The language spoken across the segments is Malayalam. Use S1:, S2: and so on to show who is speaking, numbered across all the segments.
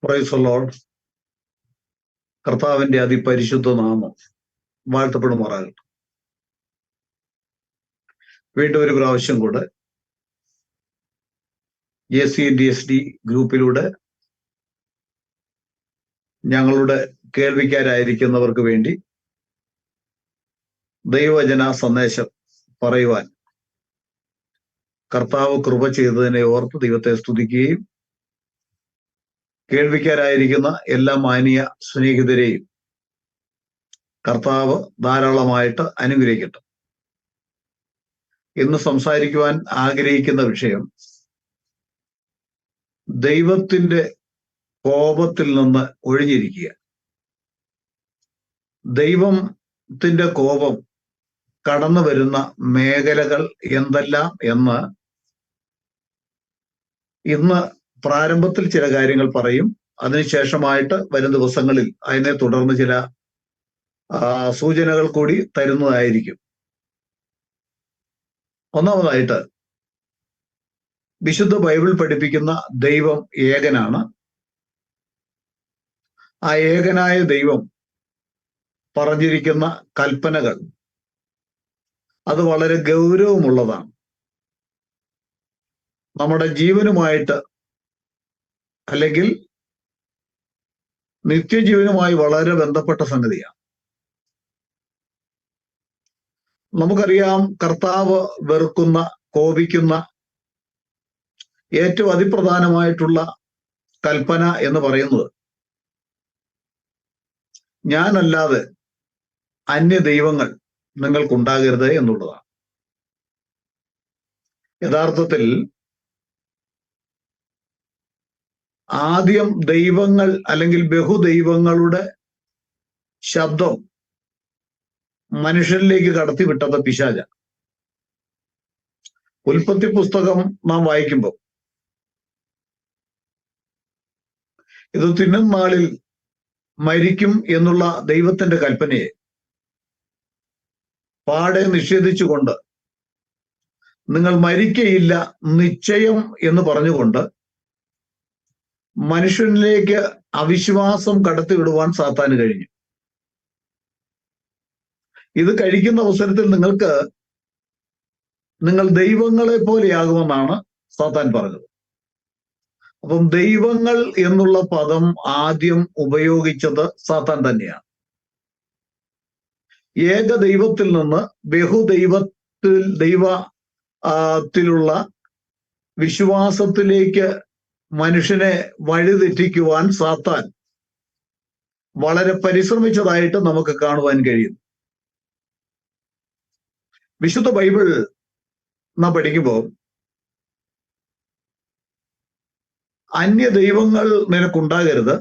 S1: Praise the Lord. കർത്താവിന്റെ അതിപരിശുദ്ധ നാമം വാഴ്ത്തപ്പെടുമാറാകട്ടെ. വീണ്ടും ഒരു പ്രാവശ്യം കൂടെ ACDSD ഗ്രൂപ്പിലൂടെ ഞങ്ങളുടെ കേൾവിക്കാരായിരിക്കുന്നവർക്ക് വേണ്ടി ദൈവവചന സന്ദേശം പറയുവാൻ കർത്താവ് കൃപ ചെയ്തതിനെ ഓർത്ത് ദൈവത്തെ സ്തുതിക്കുകയും കേൾവിക്കാരായിരിക്കുന്ന എല്ലാ മാന്യ സ്നേഹിതരെയും കർത്താവ് ധാരാളമായിട്ട് അനുഗ്രഹിക്കട്ടെ. ഇന്ന് സംസാരിക്കുവാൻ ആഗ്രഹിക്കുന്ന വിഷയം ദൈവത്തിന്റെ കോപത്തിൽ നിന്ന് ഒഴിഞ്ഞിരിക്കുക. ദൈവത്തിന്റെ കോപം കടന്നു വരുന്ന മേഖലകൾ എന്തെല്ലാം എന്ന് ഇന്ന് പ്രാരംഭത്തിൽ ചില കാര്യങ്ങൾ പറയും. അതിനുശേഷമായിട്ട് വരും ദിവസങ്ങളിൽ അതിനെ തുടർന്ന് ചില സൂചനകൾ കൂടി തരുന്നതായിരിക്കും. ഒന്നാമതായിട്ട് വിശുദ്ധ ബൈബിൾ പഠിപ്പിക്കുന്ന ദൈവം ഏകനാണ്. ആ ഏകനായ ദൈവം പറഞ്ഞിരിക്കുന്ന കൽപ്പനകൾ അത് വളരെ ഗൗരവമുള്ളതാണ്. നമ്മുടെ ജീവനുമായിട്ട് അല്ലെങ്കിൽ നിത്യജീവനുമായി വളരെ ബന്ധപ്പെട്ട സംഗതിയാണ്. നമുക്കറിയാം, കർത്താവ് വെറുക്കുന്ന, കോപിക്കുന്ന ഏറ്റവും അതിപ്രധാനമായിട്ടുള്ള കൽപ്പന എന്ന് പറയുന്നത് ഞാനല്ലാതെ അന്യ ദൈവങ്ങൾ നിങ്ങൾക്കുണ്ടാകരുത് എന്നുള്ളതാണ്. യഥാർത്ഥത്തിൽ ആദ്യം ദൈവങ്ങൾ അല്ലെങ്കിൽ ബഹുദൈവങ്ങളുടെ ശബ്ദം മനുഷ്യരിലേക്ക് കടത്തിവിട്ടത് പിശാച. ഉൽപ്പത്തി പുസ്തകം നാം വായിക്കുമ്പോൾ ഇത് തിന്നും നാളിൽ മരിക്കും എന്നുള്ള ദൈവത്തിന്റെ കൽപ്പനയെ പാടെ നിഷേധിച്ചുകൊണ്ട് നിങ്ങൾ മരിക്കയില്ല നിശ്ചയം എന്ന് പറഞ്ഞുകൊണ്ട് മനുഷ്യനിലേക്ക് അവിശ്വാസം കടത്തിവിടുവാൻ സാത്താന് കഴിഞ്ഞു. ഇത് കഴിക്കുന്ന അവസരത്തിൽ നിങ്ങൾ ദൈവങ്ങളെ പോലെയാകുമെന്നാണ് സാത്താൻ പറഞ്ഞത്. അപ്പം ദൈവങ്ങൾ എന്നുള്ള പദം ആദ്യം ഉപയോഗിച്ചത് സാത്താൻ തന്നെയാണ്. ഏക ദൈവത്തിൽ നിന്ന് ദൈവത്തിലുള്ള വിശ്വാസത്തിലേക്ക് മനുഷ്യനെ വഴിതെറ്റിക്കുവാൻ സാത്താൻ വളരെ പരിശ്രമിച്ചതായിട്ട് നമുക്ക് കാണുവാൻ കഴിയും. വിശുദ്ധ ബൈബിൾ നാം പഠിക്കുമ്പോൾ അന്യ ദൈവങ്ങൾ നിനക്കുണ്ടാകരുത്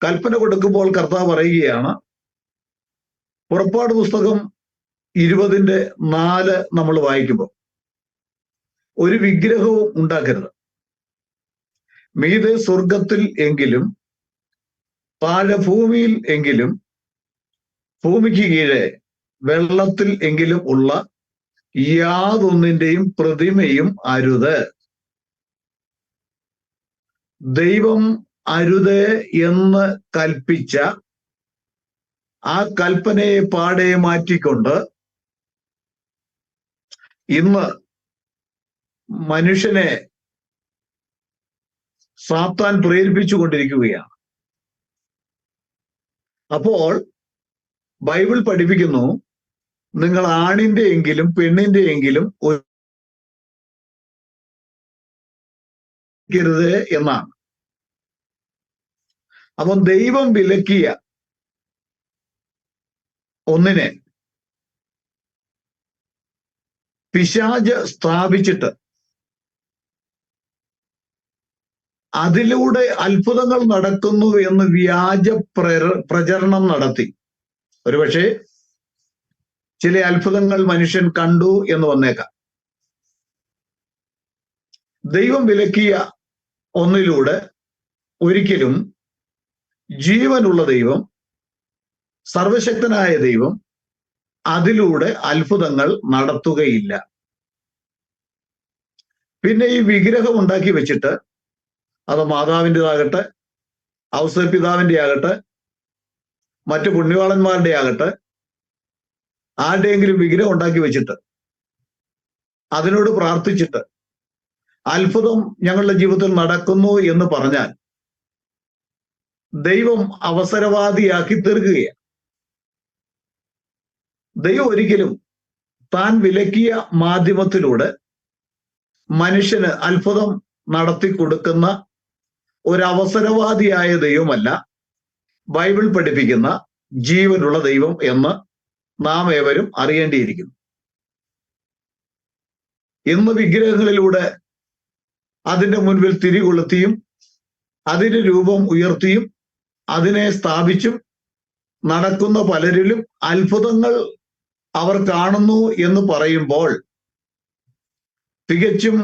S1: കൽപ്പന കൊടുക്കുമ്പോൾ കർത്താവ് പറയുകയാണ്. പുറപ്പാട് പുസ്തകം 20:4 നമ്മൾ വായിക്കുമ്പോൾ ഒരു വിഗ്രഹവും ഉണ്ടാക്കരുത്. മീതെ സ്വർഗത്തിൽ എങ്കിലും താഴെ ഭൂമിയിൽ എങ്കിലും ഭൂമിക്ക് കീഴെ വെള്ളത്തിൽ എങ്കിലും ഉള്ള യാതൊന്നിന്റെയും പ്രതിമയും അരുത്. ദൈവം അരുത് എന്ന് കൽപ്പിച്ച ആ കൽപ്പനയെ പാടെ മാറ്റിക്കൊണ്ട് ഇന്ന് മനുഷ്യനെ സാത്താൻ പ്രേരിപ്പിച്ചുകൊണ്ടിരിക്കുകയാണ്. അപ്പോൾ ബൈബിൾ പഠിപ്പിക്കുന്നു, നിങ്ങൾ ആണിന്റെ എങ്കിലും പെണ്ണിന്റെ എങ്കിലും രുത് എന്നാണ്. അപ്പം ദൈവം വിലക്കിയ ഒന്നിനെ പിശാച് സ്ഥാപിച്ചിട്ട് അതിലൂടെ അത്ഭുതങ്ങൾ നടക്കുന്നു എന്ന് വ്യാജ പ്രചരണം നടത്തി. ഒരുപക്ഷെ ചില അത്ഭുതങ്ങൾ മനുഷ്യൻ കണ്ടു എന്ന് വന്നേക്കാം. ദൈവം വിലക്കിയ ഒന്നിലൂടെ ഒരിക്കലും ജീവനുള്ള ദൈവം, സർവശക്തനായ ദൈവം അതിലൂടെ അത്ഭുതങ്ങൾ നടത്തുകയില്ല. പിന്നെ ഈ വിഗ്രഹം ഉണ്ടാക്കി വെച്ചിട്ട് അത് മാതാവിൻ്റെതാകട്ടെ, ഔസേപ്പിതാവിൻ്റെ ആകട്ടെ, മറ്റു പുണ്യവാളന്മാരുടെ ആകട്ടെ, ആരുടെയെങ്കിലും വിഗ്രഹം ഉണ്ടാക്കി വെച്ചിട്ട് അതിനോട് പ്രാർത്ഥിച്ചിട്ട് അത്ഭുതം ഞങ്ങളുടെ ജീവിതത്തിൽ നടക്കുന്നു എന്ന് പറഞ്ഞാൽ ദൈവം അവസരവാദിയാക്കി തീർക്കുകയാണ്. ദൈവം ഒരിക്കലും താൻ വിലക്കിയ മാധ്യമത്തിലൂടെ മനുഷ്യന് അത്ഭുതം നടത്തി കൊടുക്കുന്ന ഒരവസരവാദിയായ ദൈവമല്ല ബൈബിൾ പഠിപ്പിക്കുന്ന ജീവനുള്ള ദൈവം എന്ന് നാം ഏവരും അറിയേണ്ടിയിരിക്കുന്നു. ഇന്ന് വിഗ്രഹങ്ങളിലൂടെ അതിൻ്റെ മുൻപിൽ തിരികൊളുത്തിയും അതിന് രൂപം ഉയർത്തിയും അതിനെ സ്ഥാപിച്ചും നടക്കുന്ന പലരിലും അത്ഭുതങ്ങൾ അവർ കാണുന്നു എന്ന് പറയുമ്പോൾ തികച്ചും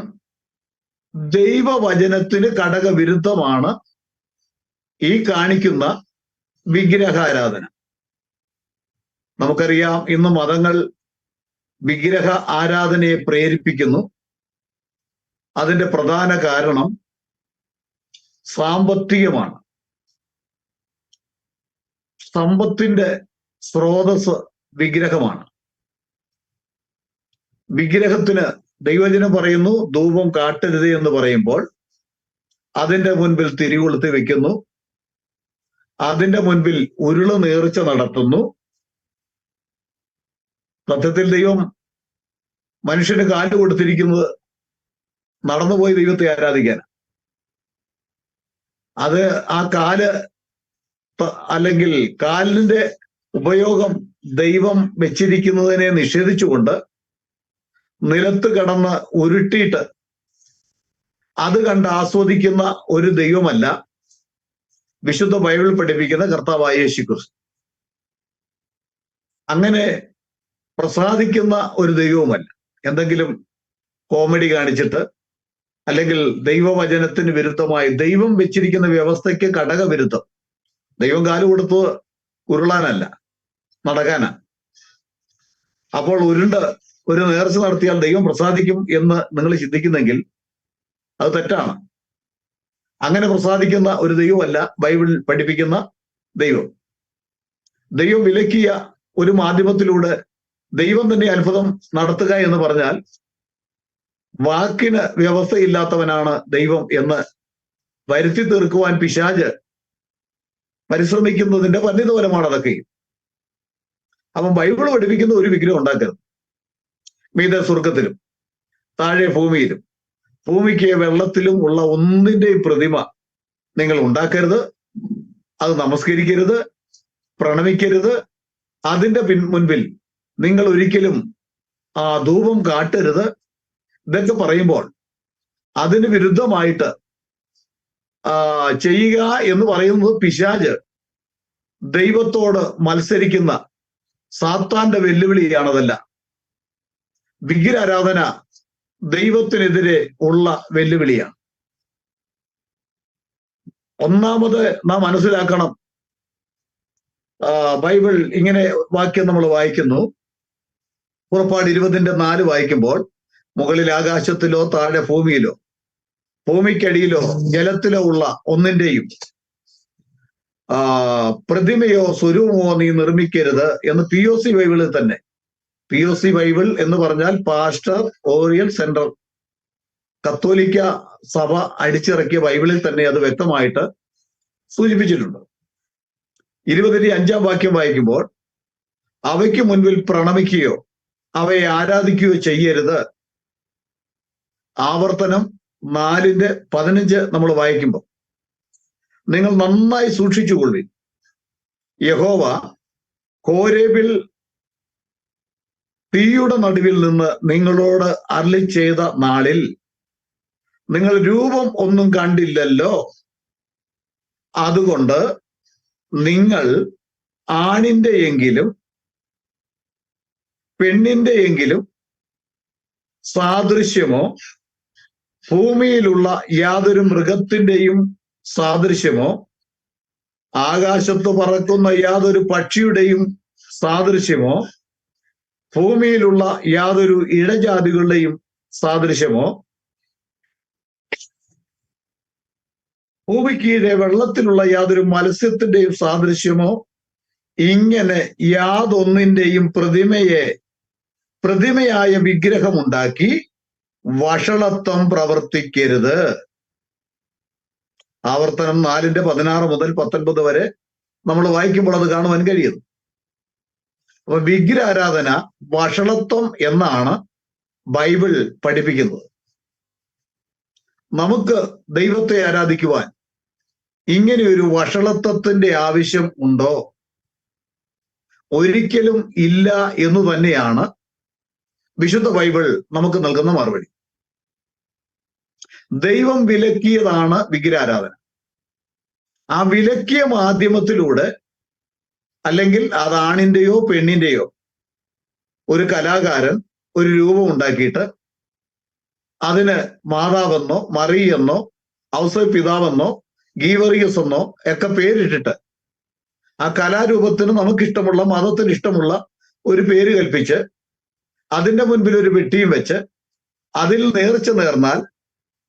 S1: ദൈവവചനത്തിന് ഘടകവിരുദ്ധമാണ് ഈ കാണിക്കുന്ന വിഗ്രഹാരാധന. നമുക്കറിയാം, ഇന്ന് മതങ്ങൾ വിഗ്രഹ ആരാധനയെ പ്രേരിപ്പിക്കുന്നു. അതിന്റെ പ്രധാന കാരണം സാമ്പത്തികമാണ്. സമ്പത്തിന്റെ സ്രോതസ് വിഗ്രഹമാണ്. വിഗ്രഹത്തിന് ദൈവജനം പറയുന്നു ധൂപം കാട്ടരുത് എന്ന് പറയുമ്പോൾ അതിന്റെ മുൻപിൽ തിരികൊളുത്തി വെക്കുന്നു, അതിന്റെ മുൻപിൽ ഉരുള് നേർച്ച നടത്തുന്നു. സത്യത്തിൽ ദൈവം മനുഷ്യന് കാല് കൊടുത്തിരിക്കുന്നത് നടന്നുപോയി ദൈവത്തെ ആരാധിക്കാൻ. അത് ആ കാല് അല്ലെങ്കിൽ കാലിന്റെ ഉപയോഗം ദൈവം വെച്ചിരിക്കുന്നതിനെ നിഷേധിച്ചുകൊണ്ട് നിലത്ത് കിടന്ന് ഉരുട്ടിയിട്ട് അത് കണ്ട് ആസ്വദിക്കുന്ന ഒരു ദൈവമല്ല വിശുദ്ധ ബൈബിൾ പഠിപ്പിക്കുന്ന കർത്താവായ യേശുക്രിസ്തു. അങ്ങനെ പ്രസാദിക്കുന്ന ഒരു ദൈവവുമല്ല. എന്തെങ്കിലും കോമഡി കാണിച്ചിട്ട് അല്ലെങ്കിൽ ദൈവവചനത്തിന് വിരുദ്ധമായി ദൈവം വെച്ചിരിക്കുന്ന വ്യവസ്ഥയ്ക്ക് ഘടകവിരുദ്ധം. ദൈവം കാല് കൊടുത്ത് ഉരുളാനല്ല, നടക്കാനാ. അപ്പോൾ ഉരുണ്ട് ഒരു നേർച്ച നടത്തിയാൽ ദൈവം പ്രസാദിക്കും എന്ന് നിങ്ങൾ ചിന്തിക്കുന്നെങ്കിൽ അത് തെറ്റാണ്. അങ്ങനെ പ്രസാദിക്കുന്ന ഒരു ദൈവമല്ല ബൈബിൾ പഠിപ്പിക്കുന്ന ദൈവം. ദൈവം വിലക്കിയ ഒരു മാധ്യമത്തിലൂടെ ദൈവം തന്നെ അത്ഭുതം നടത്തുക എന്ന് പറഞ്ഞാൽ വാക്കിന് വ്യവസ്ഥയില്ലാത്തവനാണ് ദൈവം എന്ന് വരുത്തി തീർക്കുവാൻ പിശാച് പരിശ്രമിക്കുന്നതിന്റെ പരിണിതഫലമാണ് അതൊക്കെ. അപ്പം ബൈബിൾ പഠിപ്പിക്കുന്ന ഒരു വിഗ്രഹം ഉണ്ടാക്കരുത്. മീതെ സ്വർഗത്തിലും താഴെ ഭൂമിയിലും ഭൂമിക്ക് വെള്ളത്തിലും ഉള്ള ഒന്നിന്റെയും പ്രതിമ നിങ്ങൾ ഉണ്ടാക്കരുത്. അത് നമസ്കരിക്കരുത്, പ്രണമിക്കരുത്. അതിന്റെ മുൻപിൽ നിങ്ങൾ ഒരിക്കലും ധൂപം കാട്ടരുത്. ഇതൊക്കെ പറയുമ്പോൾ അതിന് വിരുദ്ധമായിട്ട് ചെയ്യുക എന്ന് പറയുന്നത് പിശാച് ദൈവത്തോട് മത്സരിക്കുന്ന സാത്താന്റെ വെല്ലുവിളിയാണതല്ല. വിഗ്രഹാരാധന ദൈവത്തിനെതിരെ ഉള്ള വെല്ലുവിളിയാണ്. ഒന്നാമത് നാം മനസ്സിലാക്കണം, ബൈബിൾ ഇങ്ങനെ വാക്യം നമ്മൾ വായിക്കുന്നു. പുറപ്പാട് 20:4 വായിക്കുമ്പോൾ മുകളിൽ ആകാശത്തിലോ താഴെ ഭൂമിയിലോ ഭൂമിക്കടിയിലോ ജലത്തിലോ ഉള്ള ഒന്നിന്റെയും പ്രതിമയോ സ്വരൂപമോ നീ നിർമ്മിക്കരുത് എന്ന് POC ബൈബിളിൽ തന്നെ. POC ബൈബിൾ എന്ന് പറഞ്ഞാൽ പാസ്റ്റർ ഓറിയൽ സെന്റർ കത്തോലിക്ക സഭ അടിച്ചിറക്കിയ ബൈബിളിൽ തന്നെ അത് വ്യക്തമായിട്ട് സൂചിപ്പിച്ചിട്ടുണ്ട്. 25 വാക്യം വായിക്കുമ്പോൾ അവയ്ക്ക് മുൻപിൽ പ്രണമിക്കുകയോ അവയെ ആരാധിക്കുകയോ ചെയ്യരുത്. ആവർത്തനം 4:15 നമ്മൾ വായിക്കുമ്പോൾ നിങ്ങൾ നന്നായി സൂക്ഷിച്ചുകൊള്ളുവിൻ. യഹോവ ഹോരേബിൽ തീയുടെ നടുവിൽ നിന്ന് നിങ്ങളോട് അരുളി ചെയ്ത നാളിൽ നിങ്ങൾ രൂപം ഒന്നും കണ്ടില്ലല്ലോ. അതുകൊണ്ട് നിങ്ങൾ ആണിന്റെ എങ്കിലും പെണ്ണിന്റെ എങ്കിലും സാദൃശ്യമോ ഭൂമിയിലുള്ള യാതൊരു മൃഗത്തിന്റെയും സാദൃശ്യമോ ആകാശത്ത് പറക്കുന്ന യാതൊരു പക്ഷിയുടെയും സാദൃശ്യമോ ഭൂമിയിലുള്ള യാതൊരു ഇഴജാതികളുടെയും സാദൃശ്യമോ ഭൂമിക്കീഴെ വെള്ളത്തിലുള്ള യാതൊരു മത്സ്യത്തിന്റെയും സാദൃശ്യമോ ഇങ്ങനെ യാതൊന്നിന്റെയും പ്രതിമയായ വിഗ്രഹമുണ്ടാക്കി വഷളത്വം പ്രവർത്തിക്കരുത്. ആവർത്തനം 4:16 മുതൽ 19 വരെ നമ്മൾ വായിക്കുമ്പോൾ അത് കാണുവാൻ കഴിയുന്നു. അപ്പൊ വിഗ്രഹാരാധന വഷളത്വം എന്നാണ് ബൈബിൾ പഠിപ്പിക്കുന്നത്. നമുക്ക് ദൈവത്തെ ആരാധിക്കുവാൻ ഇങ്ങനെയൊരു വഷളത്വത്തിന്റെ ആവശ്യം ഉണ്ടോ? ഒരിക്കലും ഇല്ല എന്ന് തന്നെയാണ് വിശുദ്ധ ബൈബിൾ നമുക്ക് നൽകുന്ന മറുപടി. ദൈവം വിലക്കിയതാണ് വിഗ്രഹാരാധന. ആ വിലക്കിയ മാധ്യമത്തിലൂടെ, അല്ലെങ്കിൽ അത് ആണിന്റെയോ പെണ്ണിന്റെയോ ഒരു കലാകാരൻ ഒരു രൂപം ഉണ്ടാക്കിയിട്ട് അതിന് മാതാവെന്നോ മറിയെന്നോ ഔസേ പിതാവെന്നോ ഗീവറിയസ് എന്നോ ഒക്കെ പേരിട്ടിട്ട് ആ കലാരൂപത്തിന് നമുക്കിഷ്ടമുള്ള, മതത്തിന് ഇഷ്ടമുള്ള ഒരു പേര് കൽപ്പിച്ച് അതിന്റെ മുൻപിൽ ഒരു പെട്ടിയും വെച്ച് അതിൽ നേർച്ച നേർന്നാൽ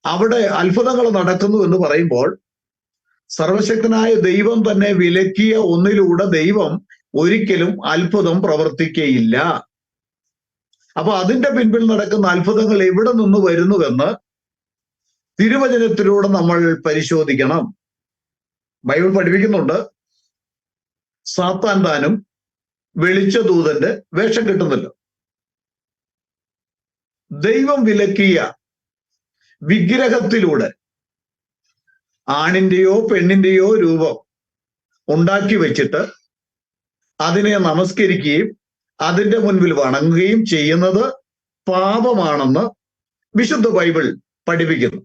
S1: അവിടെ അത്ഭുതങ്ങൾ നടക്കുന്നു എന്ന് പറയുമ്പോൾ, സർവശക്തനായ ദൈവം തന്നെ വിലക്കിയ ഒന്നിലൂടെ ദൈവം ഒരിക്കലും അത്ഭുതം പ്രവർത്തിക്കയില്ല. അപ്പൊ അതിന്റെ പിൻപിൽ നടക്കുന്ന അത്ഭുതങ്ങൾ എവിടെ നിന്ന് വരുന്നുവെന്ന് തിരുവചനത്തിലൂടെ നമ്മൾ പരിശോധിക്കണം. ബൈബിൾ പഠിപ്പിക്കുന്നുണ്ട്, സാത്താൻ താനും വെളിച്ചദൂതന്റെ വേഷം കിട്ടുന്നല്ലോ. ദൈവം വിലക്കിയ വിഗ്രഹത്തിലൂടെ ആണിന്റെയോ പെണ്ണിന്റെയോ രൂപം ഉണ്ടാക്കി വെച്ചിട്ട് അതിനെ നമസ്കരിക്കുകയും അതിന്റെ മുൻപിൽ വണങ്ങുകയും ചെയ്യുന്നത് പാപമാണെന്ന് വിശുദ്ധ ബൈബിൾ പഠിപ്പിക്കുന്നു.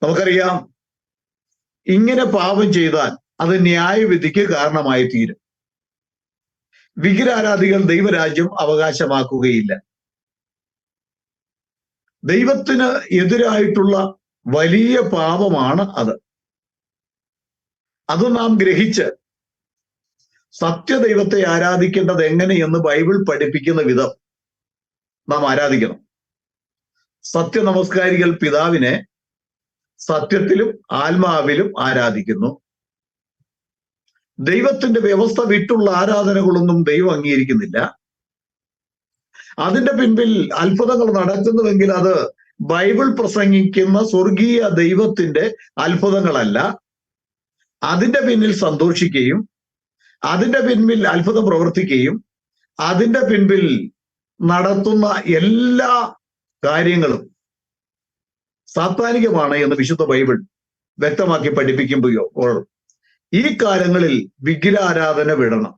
S1: നമുക്കറിയാം, ഇങ്ങനെ പാപം ചെയ്താൽ അത് ന്യായവിധിക്ക് കാരണമായി തീരും. വിഗ്രഹാരാധികൾ ദൈവരാജ്യം അവകാശമാക്കുകയില്ല. ദൈവത്തിന് എതിരായിട്ടുള്ള വലിയ പാപമാണ് അത്. അത് നാം ഗ്രഹിച്ച് സത്യദൈവത്തെ ആരാധിക്കേണ്ടത് എങ്ങനെയെന്ന് ബൈബിൾ പഠിപ്പിക്കുന്ന വിധം നാം ആരാധിക്കണം. സത്യനമസ്കാരികൾ പിതാവിനെ സത്യത്തിലും ആത്മാവിലും ആരാധിക്കുന്നു. ദൈവത്തിന്റെ വ്യവസ്ഥ വിട്ടുള്ള ആരാധനകളൊന്നും ദൈവം അംഗീകരിക്കുന്നില്ല. അതിന്റെ പിൻപിൽ അത്ഭുതങ്ങൾ നടക്കുന്നുവെങ്കിൽ അത് ബൈബിൾ പ്രസംഗിക്കുന്ന സ്വർഗീയ ദൈവത്തിന്റെ അത്ഭുതങ്ങളല്ല. അതിന്റെ പിന്നിൽ സന്തോഷിക്കുകയും അതിന്റെ പിൻപിൽ അത്ഭുതം പ്രവർത്തിക്കുകയും അതിന്റെ പിൻപിൽ നടത്തുന്ന എല്ലാ കാര്യങ്ങളും സാത്താനികമാണ് എന്ന് വിശുദ്ധ ബൈബിൾ വ്യക്തമാക്കി പഠിപ്പിക്കുമ്പോൾ ഈ കാലങ്ങളിൽ വിഗ്രഹാരാധന വിടണം.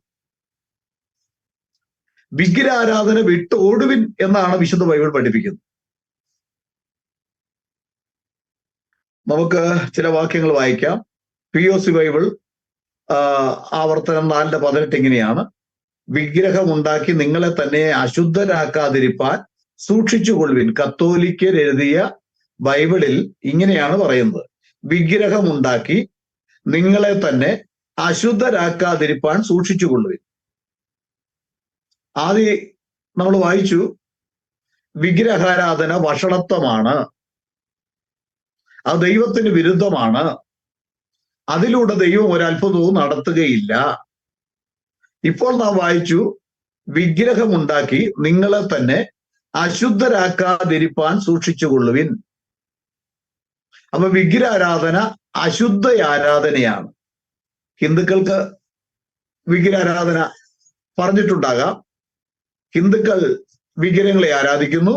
S1: വിഗ്രഹാരാധന വിട്ട് ഓടുവിൻ എന്നാണ് വിശുദ്ധ ബൈബിൾ പഠിപ്പിക്കുന്നത്. നമുക്ക് ചില വാക്യങ്ങൾ വായിക്കാം. POC ബൈബിൾ ആവർത്തനം 4:18 ഇങ്ങനെയാണ്: വിഗ്രഹമുണ്ടാക്കി നിങ്ങളെ തന്നെ അശുദ്ധരാക്കാതിരിപ്പാൻ സൂക്ഷിച്ചുകൊള്ളുവിൻ. കത്തോലിക്കർ എഴുതിയ ബൈബിളിൽ ഇങ്ങനെയാണ് പറയുന്നത്: വിഗ്രഹമുണ്ടാക്കി നിങ്ങളെ തന്നെ അശുദ്ധരാക്കാതിരിപ്പാൻ സൂക്ഷിച്ചുകൊള്ളുവിൻ. ആദ്യം നമ്മൾ വായിച്ചു, വിഗ്രഹാരാധന വഷളത്വമാണ്, അത് ദൈവത്തിന് വിരുദ്ധമാണ്, അതിലൂടെ ദൈവം ഒരു അത്ഭുതവും നടത്തുകയില്ല. ഇപ്പോൾ നാം വായിച്ചു, വിഗ്രഹമുണ്ടാക്കി നിങ്ങളെ തന്നെ അശുദ്ധരാക്കാതിരിപ്പാൻ സൂക്ഷിച്ചുകൊള്ളുവിൻ. അപ്പൊ വിഗ്രഹാരാധന അശുദ്ധ ആരാധനയാണ്. ഹിന്ദുക്കൾക്ക് വിഗ്രഹാരാധന പറഞ്ഞിട്ടുണ്ടാകാം. ഹിന്ദുക്കൾ വിഗ്രഹങ്ങളെ ആരാധിക്കുന്നു.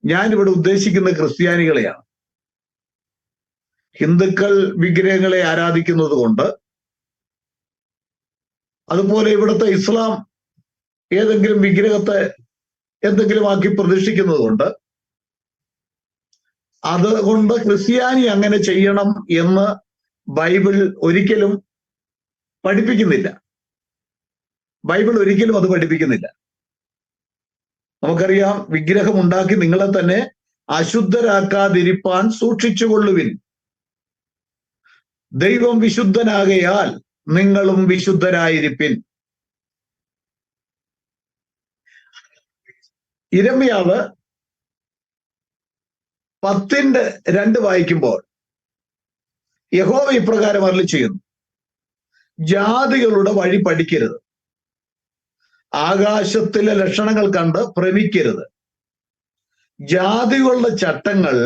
S1: ഞാനിവിടെ ഉദ്ദേശിക്കുന്ന ക്രിസ്ത്യാനികളെയാണ്. ഹിന്ദുക്കൾ വിഗ്രഹങ്ങളെ ആരാധിക്കുന്നത് കൊണ്ട്, അതുപോലെ ഇവിടുത്തെ ഇസ്ലാം ഏതെങ്കിലും വിഗ്രഹത്തെ എന്തെങ്കിലും ആക്കി പ്രതിഷ്ഠിക്കുന്നത് കൊണ്ട്, അതുകൊണ്ട് ക്രിസ്ത്യാനി അങ്ങനെ ചെയ്യണം എന്ന് ബൈബിൾ ഒരിക്കലും പഠിപ്പിക്കുന്നില്ല. ബൈബിൾ ഒരിക്കലും അത് പഠിപ്പിക്കുന്നില്ല. നമുക്കറിയാം, വിഗ്രഹമുണ്ടാക്കി നിങ്ങളെ തന്നെ അശുദ്ധരാക്കാതിരിപ്പാൻ സൂക്ഷിച്ചുകൊള്ളുവിൻ. ദൈവം വിശുദ്ധനാകയാൽ നിങ്ങളും വിശുദ്ധരായിരിപ്പിൻ. യിരെമ്യാവ് 10:2 വായിക്കുമ്പോൾ യഹോവ ഇപ്രകാരം അരുളി ചെയ്യുന്നു, ജാതികളുടെ വഴി പഠിക്കരുത്, ആകാശത്തിലെ ലക്ഷണങ്ങൾ കണ്ട് ഭ്രമിക്കരുത്. ജാതികളുടെ ചട്ടങ്ങൾ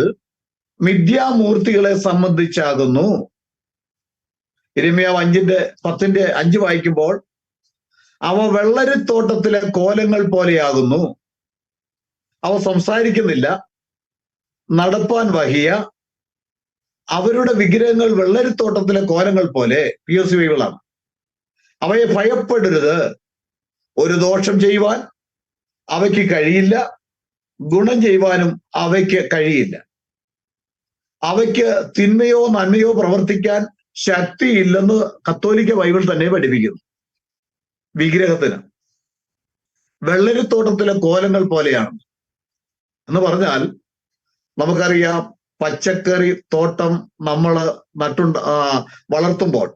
S1: മിഥ്യാമൂർത്തികളെ സംബന്ധിച്ചാകുന്നു. യിരെമ്യാവ് 5:10 വായിക്കുമ്പോൾ, അവ വെള്ളരിത്തോട്ടത്തിലെ കോലങ്ങൾ പോലെയാകുന്നു, അവ സംസാരിക്കുന്നില്ല, നടപ്പാൻ വഹിയ, അവരുടെ വിഗ്രഹങ്ങൾ വെള്ളരിത്തോട്ടത്തിലെ കോലങ്ങൾ പോലെ. POC ബൈബിളാണ്. അവയെ ഭയപ്പെടരുത്, ഒരു ദോഷം ചെയ്യുവാൻ അവയ്ക്ക് കഴിയില്ല, ഗുണം ചെയ്യുവാനും അവയ്ക്ക് കഴിയില്ല. അവയ്ക്ക് തിന്മയോ നന്മയോ പ്രവർത്തിക്കാൻ ശക്തിയില്ലെന്ന് കത്തോലിക്ക ബൈബിൾ തന്നെ പഠിപ്പിക്കുന്നു. വിഗ്രഹത്തിന് വെള്ളരിത്തോട്ടത്തിലെ കോലങ്ങൾ പോലെയാണ് എന്ന് പറഞ്ഞാൽ, നമുക്കറിയാം പച്ചക്കറി തോട്ടം നമ്മൾ വളർത്തുമ്പോൾ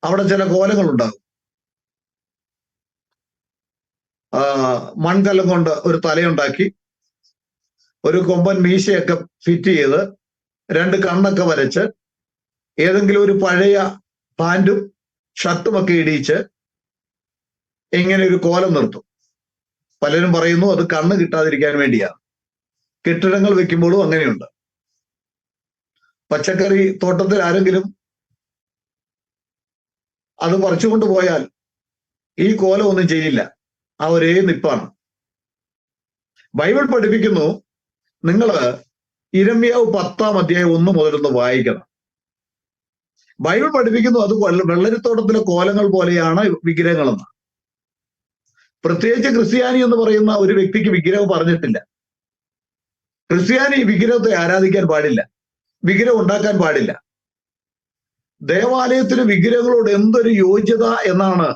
S1: അവിടെ ചില കോലങ്ങൾ ഉണ്ടാകും. മൺകലം കൊണ്ട് ഒരു തലയുണ്ടാക്കി, ഒരു കൊമ്പൻ മീശയൊക്കെ ഫിറ്റ് ചെയ്ത്, 2 കണ്ണൊക്കെ വരച്ച്, ഏതെങ്കിലും ഒരു പഴയ പാൻറ്റും ഷർട്ടുമൊക്കെ ഇടിയിച്ച് ഇങ്ങനെ ഒരു കോലം നിർത്തും. പലരും പറയുന്നു അത് കണ്ണ് കിട്ടാതിരിക്കാൻ വേണ്ടിയാണ്. കെട്ടിടങ്ങൾ വെക്കുമ്പോഴും അങ്ങനെയുണ്ട്. പച്ചക്കറി തോട്ടത്തിൽ ആരെങ്കിലും അത് പറിച്ചുകൊണ്ട് പോയാൽ ഈ കോലം ഒന്നും ചെയ്യില്ല, ആ ഒരേ നിപ്പാണ്. ബൈബിൾ പഠിപ്പിക്കുന്നു, നിങ്ങൾ യിരെമ്യാവ് 10-1 മുതൽ വായിക്കണം. ബൈബിൾ പഠിപ്പിക്കുന്നു അത് വെള്ളരിത്തോട്ടത്തിലെ കോലങ്ങൾ പോലെയാണ് വിഗ്രഹങ്ങളെന്ന്. പ്രത്യേകിച്ച് ക്രിസ്ത്യാനി എന്ന് പറയുന്ന ഒരു വ്യക്തിക്ക് വിഗ്രഹം പറഞ്ഞിട്ടില്ല. ക്രിസ്ത്യാനി വിഗ്രഹത്തെ ആരാധിക്കാൻ പാടില്ല, വിഗ്രഹം ഉണ്ടാക്കാൻ പാടില്ല. ദേവാലയത്തിന് വിഗ്രഹങ്ങളോട് എന്തൊരു യോഗ്യത എന്നാണ്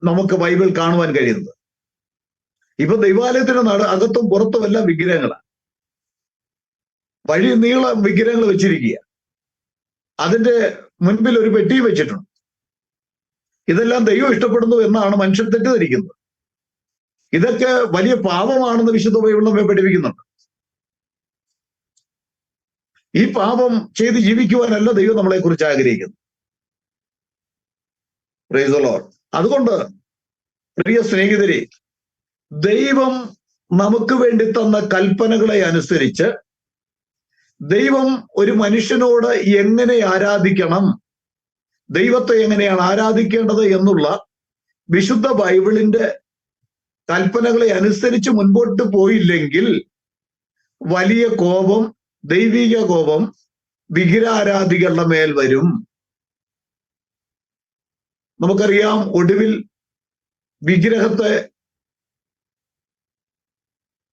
S1: നമുക്ക് ബൈബിൾ കാണുവാൻ കഴിയുന്നത്. ഇപ്പൊ ദൈവാലയത്തിന് അകത്തും പുറത്തും എല്ലാം വിഗ്രഹങ്ങളാണ്. വഴി നീളം വിഗ്രഹങ്ങൾ വെച്ചിരിക്കുക, അതിന്റെ മുൻപിൽ ഒരു പെട്ടി വെച്ചിട്ടുണ്ട്. ഇതെല്ലാം ദൈവം ഇഷ്ടപ്പെടുന്നു എന്നാണ് മനുഷ്യൻ തെറ്റിദ്ധരിക്കുന്നത്. ഇതൊക്കെ വലിയ പാപമാണെന്ന് വിശുദ്ധ ബൈബിൾ നമ്മെ പഠിപ്പിക്കുന്നുണ്ട്. ഈ പാപം ചെയ്ത് ജീവിക്കുവാനല്ല ദൈവം നമ്മളെ കുറിച്ച് ആഗ്രഹിക്കുന്നു. Praise the Lord. അതുകൊണ്ട് പ്രിയ സ്നേഹിതരെ, ദൈവം നമുക്ക് വേണ്ടി തന്ന കൽപ്പനകളെ അനുസരിച്ച് ദൈവം ഒരു മനുഷ്യനോട് എങ്ങനെ ആരാധിക്കണം, ദൈവത്തെ എങ്ങനെയാണ് ആരാധിക്കേണ്ടത് എന്നുള്ള വിശുദ്ധ ബൈബിളിന്റെ കൽപ്പനകളെ അനുസരിച്ച് മുൻപോട്ട് പോയില്ലെങ്കിൽ വലിയ കോപം, ദൈവിക കോപം വിഗ്രഹാരാധികളുടെ മേൽ വരും. നമുക്കറിയാം, ഒടുവിൽ വിഗ്രഹത്തെ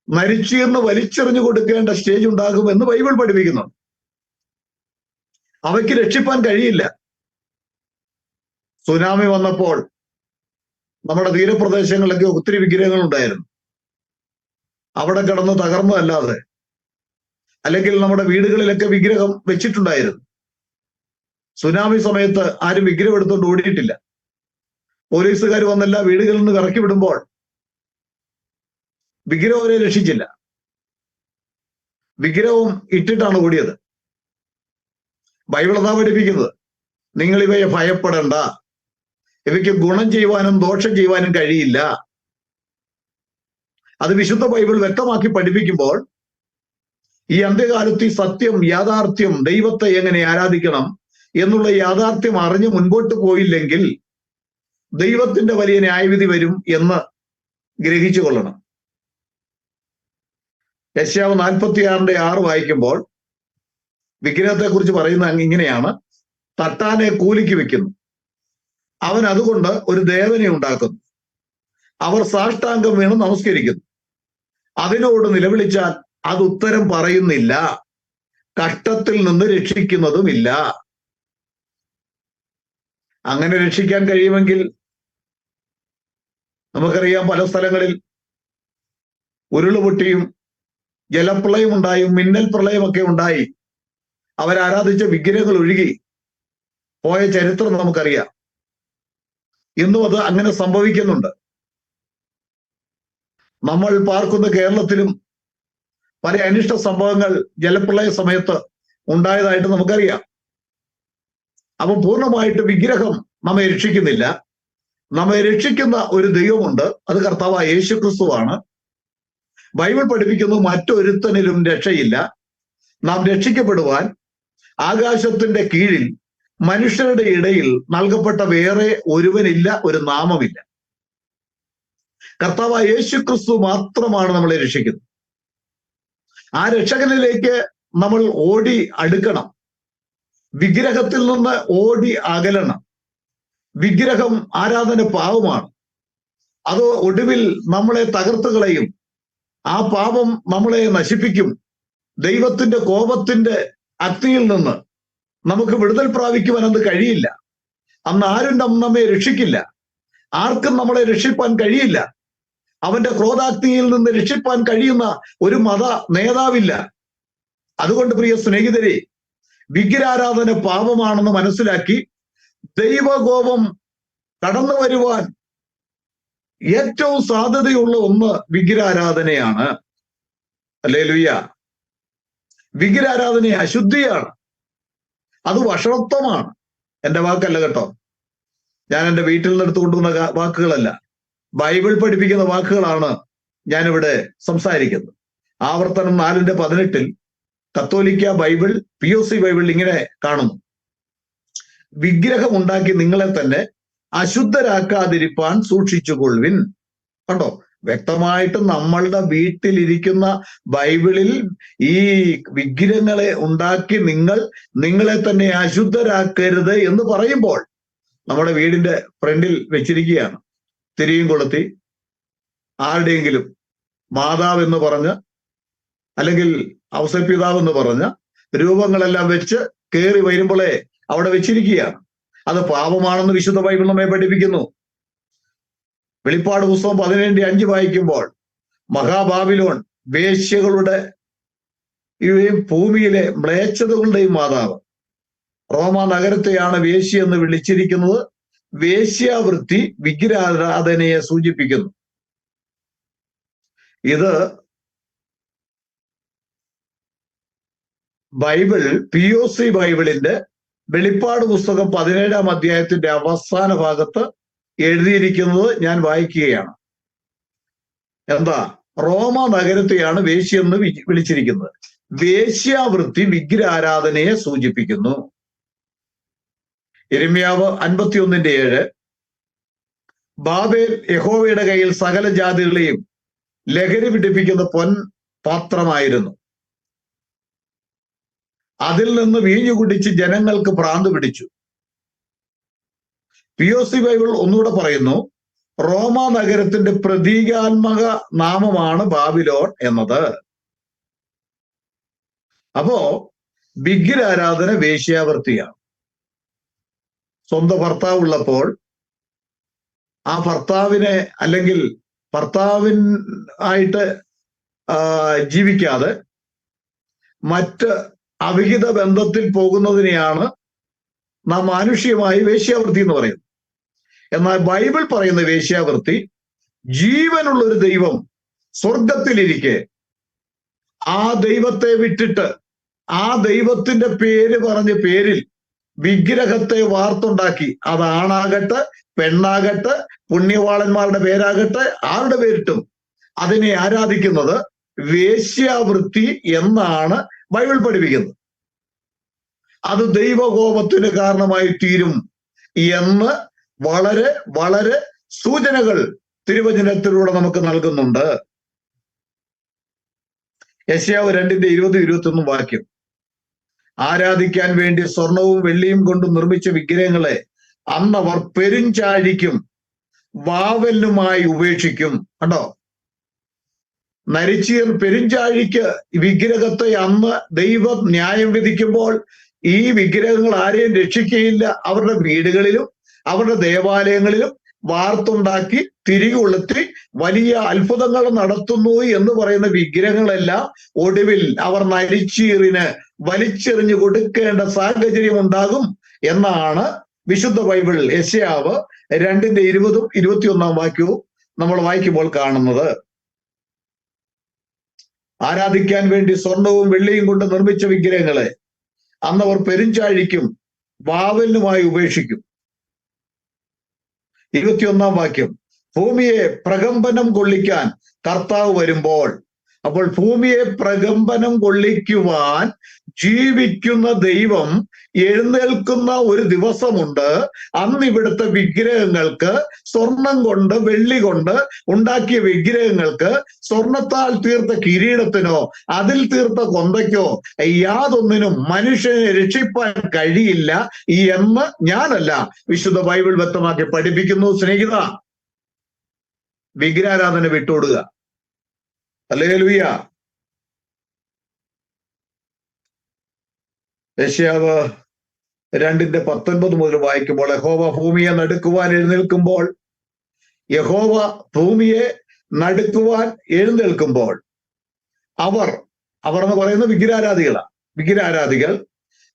S1: മരിച്ചീർന്ന് വലിച്ചെറിഞ്ഞു കൊടുക്കേണ്ട സ്റ്റേജ് ഉണ്ടാകുമെന്ന് ബൈബിൾ പഠിപ്പിക്കുന്നു. അവയ്ക്ക് രക്ഷിപ്പാൻ കഴിയില്ല. സുനാമി വന്നപ്പോൾ നമ്മുടെ തീരപ്രദേശങ്ങളിലൊക്കെ ഒത്തിരി വിഗ്രഹങ്ങൾ ഉണ്ടായിരുന്നു. അവിടെ കിടന്ന് തകർന്നതല്ലാതെ, അല്ലെങ്കിൽ നമ്മുടെ വീടുകളിലൊക്കെ വിഗ്രഹം വെച്ചിട്ടുണ്ടായിരുന്നു. സുനാമി സമയത്ത് ആരും വിഗ്രഹം എടുത്തുകൊണ്ട് ഓടിയിട്ടില്ല. പോലീസുകാർ വന്നെല്ലാ വീടുകളിൽ നിന്ന് ഇറക്കി വിടുമ്പോൾ വിഗ്രഹം അവരെ രക്ഷിച്ചില്ല. വിഗ്രഹവും ഇട്ടിട്ടാണ് ഓടിയത്. ബൈബിൾ അതാ പഠിപ്പിക്കുന്നത്, നിങ്ങൾ ഇവയെ ഭയപ്പെടേണ്ട, ഇവയ്ക്ക് ഗുണം ചെയ്യുവാനും ദോഷം ചെയ്യുവാനും കഴിയില്ല. അത് വിശുദ്ധ ബൈബിൾ വ്യക്തമാക്കി പഠിപ്പിക്കുമ്പോൾ ഈ അന്ത്യകാലത്ത് ഈ സത്യം, യാഥാർത്ഥ്യം, ദൈവത്തെ എങ്ങനെ ആരാധിക്കണം എന്നുള്ള യാഥാർത്ഥ്യം അറിഞ്ഞ് മുൻപോട്ട് പോയില്ലെങ്കിൽ ദൈവത്തിന്റെ വലിയ ന്യായവിധി വരും എന്ന് ഗ്രഹിച്ചു കൊള്ളണം. യെശയ്യാവ് 46:6 വായിക്കുമ്പോൾ വിഗ്രഹത്തെ കുറിച്ച് പറയുന്നത് ഇങ്ങനെയാണ്: തട്ടാനെ കൂലിക്ക് വെക്കുന്നു, അവൻ അതുകൊണ്ട് ഒരു ദേവനെ ഉണ്ടാക്കുന്നു, അവർ സാഷ്ടാംഗം വീണ് നമസ്കരിക്കുന്നു, അതിനോട് നിലവിളിച്ചാൽ അത് ഉത്തരം പറയുന്നില്ല, കഷ്ടത്തിൽ നിന്ന് രക്ഷിക്കുന്നതുമില്ല. അങ്ങനെ രക്ഷിക്കാൻ കഴിയുമെങ്കിൽ നമുക്കറിയാം, പല സ്ഥലങ്ങളിൽ ഉരുളുപൊട്ടിയും ജലപ്രളയം ഉണ്ടായും മിന്നൽ പ്രളയമൊക്കെ ഉണ്ടായി അവരാരാധിച്ച വിഗ്രഹങ്ങൾ ഒഴുകി പോയ ചരിത്രം നമുക്കറിയാം. ഇന്നും അത് അങ്ങനെ സംഭവിക്കുന്നുണ്ട്. നമ്മൾ പാർക്കുന്ന കേരളത്തിലും പല അനിഷ്ട സംഭവങ്ങൾ ജലപ്രളയ സമയത്ത് ഉണ്ടായതായിട്ട് നമുക്കറിയാം. അപ്പൊ പൂർണ്ണമായിട്ട് വിഗ്രഹം നമ്മെ രക്ഷിക്കുന്നില്ല. നമ്മെ രക്ഷിക്കുന്ന ഒരു ദൈവമുണ്ട്, അത് കർത്താവായ യേശു ക്രിസ്തുവാണ്. ബൈബിൾ പഠിപ്പിക്കുന്നു മറ്റൊരുത്തനിലും രക്ഷയില്ല. നാം രക്ഷിക്കപ്പെടുവാൻ ആകാശത്തിന്റെ കീഴിൽ മനുഷ്യരുടെ ഇടയിൽ നൽകപ്പെട്ട വേറെ ഒരുവനില്ല, ഒരു നാമമില്ല. കർത്താവായ യേശു ക്രിസ്തു മാത്രമാണ് നമ്മളെ രക്ഷിക്കുന്നത്. ആ രക്ഷകനിലേക്ക് നമ്മൾ ഓടി അടുക്കണം. വിഗ്രഹത്തിൽ നിന്ന് ഓടി അകലണം. വിഗ്രഹം ആരാധന പാപമാണ്. അത് ഒടുവിൽ നമ്മളെ തകർത്ത് കളയും. ആ പാപം നമ്മളെ നശിപ്പിക്കും. ദൈവത്തിന്റെ കോപത്തിന്റെ അഗ്നിയിൽ നിന്ന് നമുക്ക് വിടുതൽ പ്രാപിക്കുവാൻ അത് കഴിയില്ല. അന്ന് ആരും നമ്മെ രക്ഷിക്കില്ല. ആർക്കും നമ്മളെ രക്ഷിപ്പാൻ കഴിയില്ല. അവന്റെ ക്രോധാഗ്നിയിൽ നിന്ന് രക്ഷിപ്പാൻ കഴിയുന്ന ഒരു മത നേതാവില്ല. അതുകൊണ്ട് പ്രിയ സ്നേഹിതരെ, വിഗ്രഹാരാധന പാപമാണെന്ന് മനസ്സിലാക്കി ദൈവകോപം കടന്നു വരുവാൻ ഏറ്റവും സാധ്യതയുള്ള ഒന്ന് വിഗ്രഹാരാധനയാണ്. ഹല്ലേലൂയ. വിഗ്രഹാരാധന അശുദ്ധിയാണ്, അത് വഷളത്വമാണ്. എന്റെ വാക്കല്ല കേട്ടോ, ഞാൻ എൻ്റെ വീട്ടിൽ നിന്ന് എടുത്തു കൊണ്ടുവന്ന വാക്കുകളല്ല, ബൈബിൾ പഠിപ്പിക്കുന്ന വാക്കുകളാണ് ഞാനിവിടെ സംസാരിക്കുന്നത്. ആവർത്തനം 4:18 കത്തോലിക്ക ബൈബിൾ, POC ബൈബിൾ ഇങ്ങനെ കാണുന്നു: വിഗ്രഹം ഉണ്ടാക്കി നിങ്ങളെ തന്നെ അശുദ്ധരാക്കാതിരിപ്പാൻ സൂക്ഷിച്ചുകൊള്ളുവിൻ. കണ്ടോ, വ്യക്തമായിട്ട് നമ്മളുടെ വീട്ടിലിരിക്കുന്ന ബൈബിളിൽ ഈ വിഗ്രഹങ്ങളെ ഉണ്ടാക്കി നിങ്ങളെ തന്നെ അശുദ്ധരാക്കരുത് എന്ന് പറയുമ്പോൾ നമ്മുടെ വീടിന്റെ ഫ്രണ്ടിൽ വെച്ചിരിക്കുകയാണ്. തിരിയും കൊളുത്തി ആരുടെയെങ്കിലും മാതാവ് എന്ന് പറഞ്ഞ് അല്ലെങ്കിൽ ഔസപിതാവ് എന്ന് പറഞ്ഞ രൂപങ്ങളെല്ലാം വെച്ച് കയറി വരുമ്പോഴേ അവിടെ വെച്ചിരിക്കുകയാണ്. അത് പാപമാണെന്ന് വിശുദ്ധ ബൈബിൾ നമ്മെ പഠിപ്പിക്കുന്നു. വെളിപ്പാട് പുസ്തകം 17:5 വായിക്കുമ്പോൾ മഹാബാബിലോൺ വേശ്യകളുടെ ഭൂമിയിലെ മ്ലേച്ഛതകളുടെയും മാതാവ്, റോമ നഗരത്തെയാണ് വേശ്യ എന്ന് വിളിച്ചിരിക്കുന്നത്. വേശ്യാവൃത്തി വിഗ്രഹാരാധനയെ സൂചിപ്പിക്കുന്നു. ഇത് ബൈബിൾ, POC ബൈബിളിന്റെ വെളിപ്പാട് പുസ്തകം 17-ാം അധ്യായത്തിന്റെ അവസാന ഭാഗത്ത് എഴുതിയിരിക്കുന്നത് ഞാൻ വായിക്കുകയാണ്. എന്താ? റോമ നഗരത്തെയാണ് വേശ്യ എന്ന് വിളിച്ചിരിക്കുന്നത്. വേശ്യാവൃത്തി വിഗ്രഹാരാധനയെ സൂചിപ്പിക്കുന്നു. യിരെമ്യാവ് 51:7 ബാബേൽ യഹോവയുടെ കയ്യിൽ സകല ജാതികളെയും ലഹരി പിടിപ്പിക്കുന്ന പൊൻ പാത്രമായിരുന്നു. അതിൽ നിന്ന് വീഞ്ഞു കുടിച്ച് ജനങ്ങൾക്ക് ഭ്രാന്ത് പിടിച്ചു. POC ബൈബിൾ ഒന്നുകൂടെ പറയുന്നു, റോമ നഗരത്തിന്റെ പ്രതീകാത്മക നാമമാണ് ബാബിലോൺ എന്നത്. അപ്പോ വിഗ്രഹാരാധന വേശ്യാവൃത്തിയാണ്. സ്വന്തം ഭർത്താവ് ഉള്ളപ്പോൾ ആ ഭർത്താവിനെ അല്ലെങ്കിൽ ഭർത്താവിനായിട്ട് ജീവിക്കാതെ മറ്റ് അവിഹിത ബന്ധത്തിൽ പോകുന്നതിനെയാണ് നാം മാനുഷികമായി വേശ്യാവൃത്തി എന്ന് പറയുന്നത്. എന്നാൽ ബൈബിൾ പറയുന്ന വേശ്യാവൃത്തി, ജീവനുള്ള ഒരു ദൈവം സ്വർഗത്തിലിരിക്കെ ആ ദൈവത്തെ വിട്ടിട്ട് ആ ദൈവത്തിന്റെ പേര് പറഞ്ഞ പേരിൽ വിഗ്രഹത്തെ വാർത്തുണ്ടാക്കി, അത് ആണാകട്ടെ പെണ്ണാകട്ടെ പുണ്യവാളന്മാരുടെ പേരാകട്ടെ ആരുടെ പേരിട്ടും അതിനെ ആരാധിക്കുന്നത് വേശ്യാവൃത്തി എന്നാണ് ബൈബിൾ പഠിപ്പിക്കുന്നത്. അത് ദൈവകോപത്തിന് കാരണമായി തീരും എന്ന് വളരെ വളരെ സൂചനകൾ തിരുവചനത്തിലൂടെ നമുക്ക് നൽകുന്നുണ്ട്. യെശയ്യാവ് 2:20-21 വാക്യം: ആരാധിക്കാൻ വേണ്ടി സ്വർണവും വെള്ളിയും കൊണ്ട് നിർമ്മിച്ച വിഗ്രഹങ്ങളെ അന്നവർ പെരുഞ്ചാഴിക്കും വാവലിനുമായി ഉപേക്ഷിക്കും. കണ്ടോ, നരിച്ചീർ പെരുഞ്ചാഴിക്ക് വിഗ്രഹത്തെ അന്ന് ദൈവം ന്യായം വിധിക്കുമ്പോൾ ഈ വിഗ്രഹങ്ങൾ ആരെയും രക്ഷിക്കുകയില്ല. അവരുടെ വീടുകളിലും അവരുടെ ദേവാലയങ്ങളിലും വാർത്തുണ്ടാക്കി തിരികെ കൊളുത്തി വലിയ അത്ഭുതങ്ങൾ നടത്തുന്നു എന്ന് പറയുന്ന വിഗ്രഹങ്ങളെല്ലാം ഒടുവിൽ അവർ നരിച്ചീറിന് വലിച്ചെറിഞ്ഞു കൊടുക്കേണ്ട സാഹചര്യം ഉണ്ടാകും എന്നാണ് വിശുദ്ധ ബൈബിൾ യെശയ്യാവ് 2:20-21 വാക്യവും നമ്മൾ വായിക്കുമ്പോൾ കാണുന്നത്. ആരാധിക്കാൻ വേണ്ടി സ്വർണവും വെള്ളിയും കൊണ്ട് നിർമ്മിച്ച വിഗ്രഹങ്ങളെ അന്നവർ പെരുഞ്ചാഴിക്കും വാവലിനുമായി ഉപേക്ഷിക്കും. 21 വാക്യം, ഭൂമിയെ പ്രകമ്പനം കൊള്ളിക്കാൻ കർത്താവ് വരുമ്പോൾ. അപ്പോൾ ഭൂമിയെ പ്രകമ്പനം കൊള്ളിക്കുവാൻ ജീവിക്കുന്ന ദൈവം എഴുന്നേൽക്കുന്ന ഒരു ദിവസമുണ്ട്. അന്ന് ഇവിടുത്തെ വിഗ്രഹങ്ങൾക്ക്, സ്വർണം കൊണ്ട് വെള്ളി കൊണ്ട് ഉണ്ടാക്കിയ വിഗ്രഹങ്ങൾക്ക് സ്വർണത്താൽ തീർത്ത കിരീടത്തിനോ അതിൽ തീർത്ത കൊന്തയ്ക്കോ യാതൊന്നിനും മനുഷ്യനെ രക്ഷിപ്പാൻ കഴിയില്ല എന്ന് ഞാനല്ല, വിശുദ്ധ ബൈബിൾ വ്യക്തമാക്കി പഠിപ്പിക്കുന്നു. സ്നേഹിത, വിഗ്രഹാരാധന വിട്ടോടുക. ഹല്ലേലൂയ. യെശയ്യാവ് 2:19 മുതൽ വായിക്കുമ്പോൾ, യഹോവ ഭൂമിയെ നടുക്കുവാൻ എഴുന്നേൽക്കുമ്പോൾ, യഹോവ ഭൂമിയെ നടുക്കുവാൻ എഴുന്നേൽക്കുമ്പോൾ അവർ എന്ന് പറയുന്ന വിഗ്രഹാരാധികൾ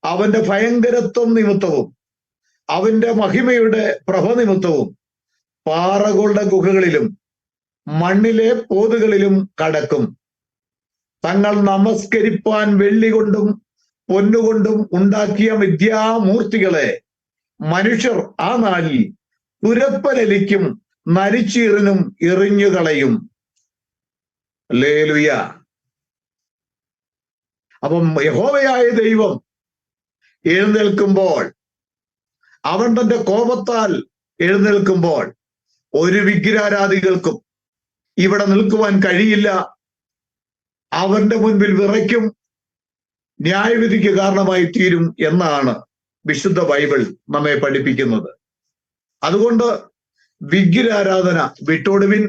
S1: അവന്റെ ഭയങ്കരത്വം നിമിത്തവും അവന്റെ മഹിമയുടെ പ്രഭ നിമിത്തവും പാറകളുടെ ഗുഹകളിലും മണ്ണിലെ പോതുകളിലും കടക്കും. തങ്ങൾ നമസ്കരിപ്പാൻ വെള്ളി കൊണ്ടും പൊന്നുകൊണ്ടും ഉണ്ടാക്കിയ മിഥ്യാമൂർത്തികളെ മനുഷ്യർ ആ നാളിൽ തുരപ്പനെലിക്കും നരിച്ചീറിനും എറിഞ്ഞുകളയും. ഹല്ലേലൂയ. അപ്പം യഹോവയായ ദൈവം എഴുന്നേൽക്കുമ്പോൾ, അവൻ തന്റെ കോപത്താൽ എഴുന്നേൽക്കുമ്പോൾ ഒരു വിഗ്രഹാരാധികൾക്കും ഇവിടെ നിൽക്കുവാൻ കഴിയില്ല. അവന്റെ മുൻപിൽ വിറയ്ക്കും, ന്യായവിധിക്ക് കാരണമായി തീരും എന്നാണ് വിശുദ്ധ ബൈബിൾ നമ്മെ പഠിപ്പിക്കുന്നത്. അതുകൊണ്ട് വിഗ്രഹാരാധന വിട്ടോടുവിൻ.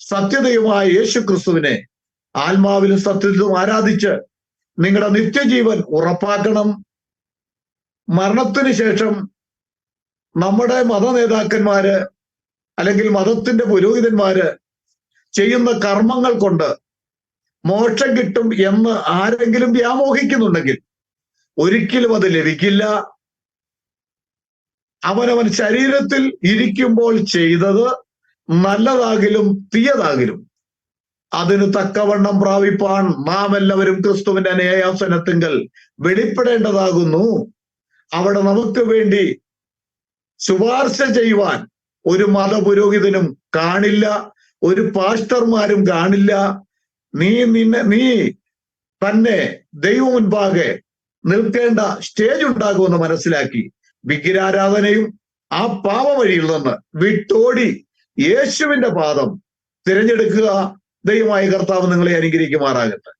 S1: സത്യതയുമായ യേശു ക്രിസ്തുവിനെ ആത്മാവിലും സത്യത്തിലും ആരാധിച്ച് നിങ്ങളുടെ നിത്യജീവൻ ഉറപ്പാക്കണം. മരണത്തിന് ശേഷം നമ്മുടെ മത നേതാക്കന്മാര് അല്ലെങ്കിൽ മതത്തിന്റെ പുരോഹിതന്മാര് ചെയ്യുന്ന കർമ്മങ്ങൾ കൊണ്ട് മോക്ഷം കിട്ടും എന്ന് ആരെങ്കിലും വ്യാമോഹിക്കുന്നുണ്ടെങ്കിൽ ഒരിക്കലും അത് ലഭിക്കില്ല. അവനവൻ ശരീരത്തിൽ ഇരിക്കുമ്പോൾ ചെയ്തത് നല്ലതാകിലും തീയതാകിലും അതിന് തക്കവണ്ണം പ്രാപിപ്പാൻ നാം എല്ലാവരും ക്രിസ്തുവിന്റെ ന്യായാസനത്തിങ്കൽ വെളിപ്പെടേണ്ടതാകുന്നു. അവിടെ നമുക്ക് വേണ്ടി ശുപാർശ ചെയ്യുവാൻ ഒരു മതപുരോഹിതനും കാണില്ല, ഒരു പാസ്റ്റർമാരും കാണില്ല. നീ തന്നെ ദൈവം മുൻപാകെ നിൽക്കേണ്ട സ്റ്റേജ് ഉണ്ടാകുമെന്ന് മനസ്സിലാക്കി വിഗ്രഹാരാധനയും ആ പാപവഴിയിൽ നിന്ന് വിട്ടോടി യേശുവിന്റെ പാദം തിരഞ്ഞെടുക്കുക. ദൈവമായ കർത്താവ് നിങ്ങളെ അനുഗ്രഹിക്കുമാറാകട്ടെ.